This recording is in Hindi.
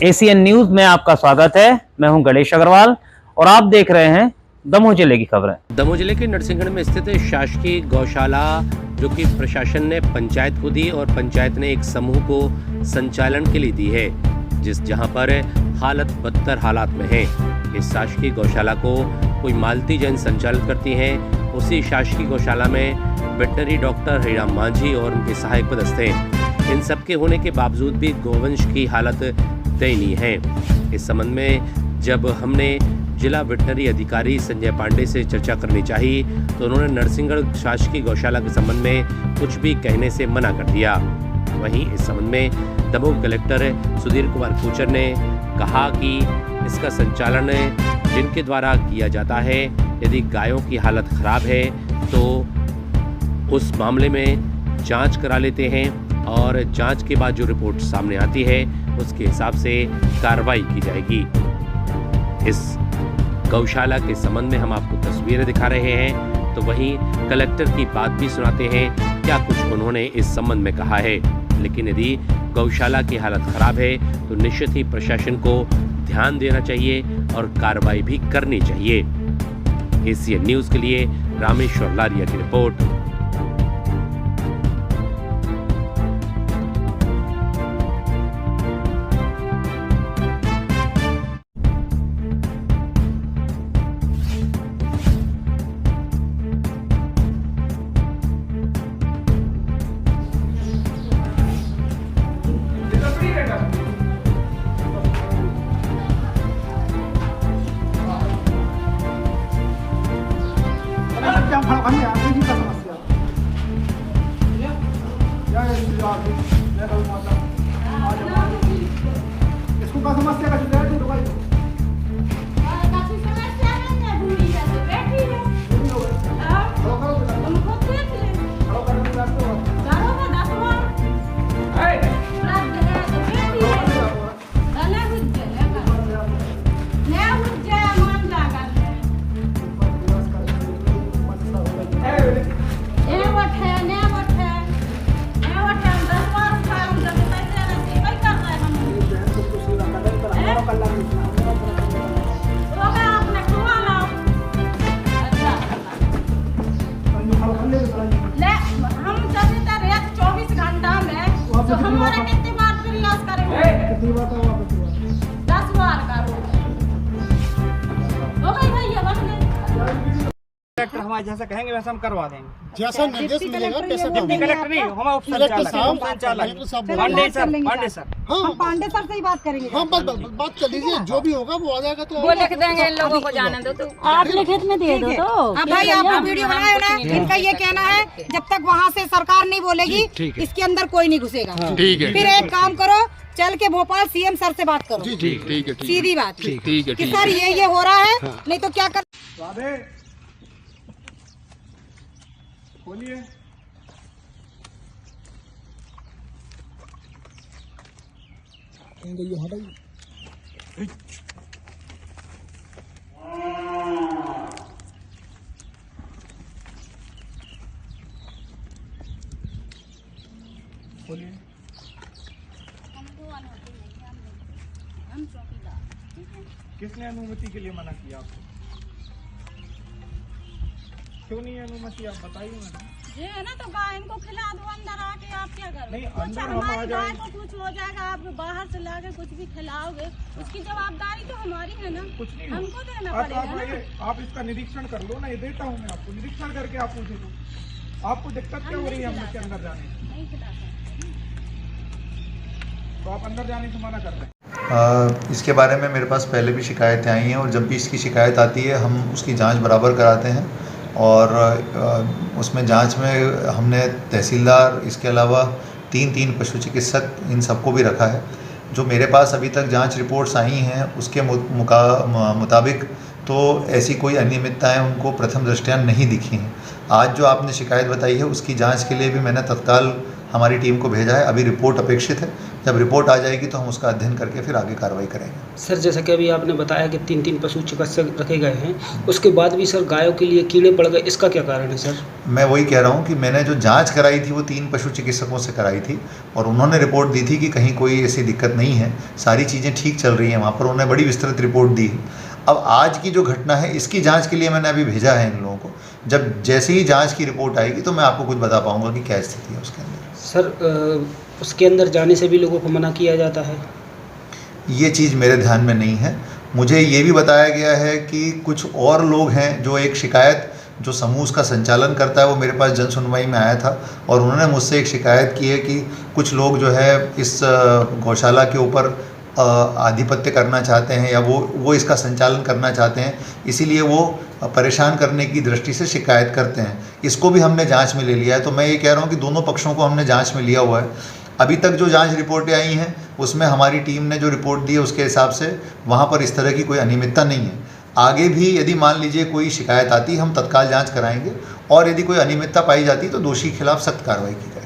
एसीएन न्यूज में आपका स्वागत है। मैं हूं गणेश अग्रवाल और आप देख रहे हैं दमोह जिले की खबरें। दमोह जिले के नरसिंहगढ़ में स्थित शासकीय गौशाला जो कि प्रशासन ने पंचायत को दी और पंचायत ने एक समूह को संचालन के लिए दी है, जहां पर हालत बदतर हालात में है। इस शासकीय गौशाला को कोई मालती जैन संचालित करती हैं। उसी शासकीय गौशाला में वेटनरी डॉक्टर हरिराम मांझी और उनके सहायक पदस्थ हैं। इन सबके होने के बावजूद भी गौवंश की हालत दयनीय है। इस संबंध में जब हमने जिला वेटनरी अधिकारी संजय पांडे से चर्चा करनी चाहिए तो उन्होंने नरसिंहगढ़ शासकीय गौशाला के संबंध में कुछ भी कहने से मना कर दिया। वहीं इस संबंध में दमोह कलेक्टर सुधीर कुमार कुचर ने कहा कि इसका संचालन जिनके द्वारा किया जाता है, यदि गायों की हालत खराब है तो उस मामले में जांच करा लेते हैं और जांच के बाद जो रिपोर्ट सामने आती है उसके हिसाब से कार्रवाई की जाएगी। इस गौशाला के संबंध में हम आपको तस्वीरें दिखा रहे हैं, तो वहीं कलेक्टर की बात भी सुनाते हैं क्या कुछ उन्होंने इस संबंध में कहा है। लेकिन यदि गौशाला की हालत खराब है तो निश्चित ही प्रशासन को ध्यान देना चाहिए और कार्रवाई भी करनी चाहिए। एसीएन न्यूज के लिए रामेश्वर लारिया की रिपोर्ट। इसको का समस्या का जुगाड़ नहीं होगा। कलेक्टर हमारे जैसा कहेंगे वैसा हम करवा देंगे। जैसा निर्देश मिलेगा पैसा कलेक्टर नहीं, हम पांडे सर हाँ पांडे सर से ही बात करेंगे। हाँ बात कर लीजिए, जो भी होगा वो आ जाएगा तो वो लिख देंगे। इन लोगों को जाने दो तो आप लिखित में दे दो तो। अब भाई आपने वीडियो बनाया ना, इनका ये कहना है जब तक वहाँ से सरकार नहीं बोलेगी इसके अंदर कोई नहीं घुसेगा। ठीक है। फिर एक काम करो, चल के भोपाल सीएम सर से बात करो। ठीक है सीधी बात कि सर ये हो रहा है, नहीं तो क्या कर। बोलिए। बोलिए। किसने अनुमति के लिए मना किया आपको? क्यों नहीं अनुमति, आप बताइए मैडम। ये है ना तो गाय इनको खिला दो अंदर आके, आप क्या करोगे? नहीं, कुछ अंदर हम आ हमारी गाय जाएंगे। को कुछ हो जाएगा, आप बाहर से लाके कुछ भी खिलाओगे, उसकी जवाबदारी तो हमारी है ना, कुछ नहीं हमको देना आप पड़ेगा ना। आप इसका निरीक्षण कर लो ना, ये देता हूँ मैं आपको, निरीक्षण करके आप पूछे तो आपको दिक्कत क्या हो रही है हम के अंदर जाने की? नहीं खिला सकते। तो आप अंदर जाने से मना कर रहे हैं। इसके बारे में मेरे पास पहले भी शिकायतें आई हैं और जब भी इसकी शिकायत आती है हम उसकी जांच बराबर कराते हैं और उसमें जांच में हमने तहसीलदार, इसके अलावा तीन पशु चिकित्सक, इन सबको भी रखा है। जो मेरे पास अभी तक जांच रिपोर्ट्स आई हैं उसके मुताबिक तो ऐसी कोई अनियमितताएं उनको प्रथम दृष्टया नहीं दिखी हैं। आज जो आपने शिकायत बताई है उसकी जांच के लिए भी मैंने तत्काल हमारी टीम को भेजा है। अभी रिपोर्ट अपेक्षित है, जब रिपोर्ट आ जाएगी तो हम उसका अध्ययन करके फिर आगे कार्रवाई करेंगे। सर जैसा कि अभी आपने बताया कि 3 पशु चिकित्सक रखे गए हैं, उसके बाद भी सर गायों के लिए कीड़े पड़ गए, इसका क्या कारण है सर? मैं वही कह रहा हूँ कि मैंने जो जांच कराई थी वो 3 पशु चिकित्सकों से कराई थी और उन्होंने रिपोर्ट दी थी कि कहीं कोई ऐसी दिक्कत नहीं है, सारी चीज़ें ठीक चल रही हैं वहाँ पर। उन्होंने बड़ी विस्तृत रिपोर्ट दी है। अब आज की जो घटना है इसकी जांच के लिए मैंने अभी भेजा है इन लोगों को। जब जैसे ही जांच की रिपोर्ट आएगी तो मैं आपको कुछ बता पाऊँगा कि क्या स्थिति है उसके अंदर। सर उसके अंदर जाने से भी लोगों को मना किया जाता है? ये चीज़ मेरे ध्यान में नहीं है। मुझे ये भी बताया गया है कि कुछ और लोग हैं जो एक शिकायत जो समूह उसका संचालन करता है वो मेरे पास जन सुनवाई में आया था और उन्होंने मुझसे एक शिकायत की है कि कुछ लोग जो है इस गौशाला के ऊपर आधिपत्य करना चाहते हैं या वो इसका संचालन करना चाहते हैं, इसीलिए वो परेशान करने की दृष्टि से शिकायत करते हैं। इसको भी हमने जांच में ले लिया है। तो मैं ये कह रहा हूँ कि दोनों पक्षों को हमने जांच में लिया हुआ है। अभी तक जो जांच रिपोर्टें आई हैं उसमें हमारी टीम ने जो रिपोर्ट दी है उसके हिसाब से वहाँ पर इस तरह की कोई अनियमितता नहीं है। आगे भी यदि मान लीजिए कोई शिकायत आती हम तत्काल जांच कराएंगे और यदि कोई अनियमितता पाई जाती तो दोषी के खिलाफ सख्त कार्रवाई की जाएगी।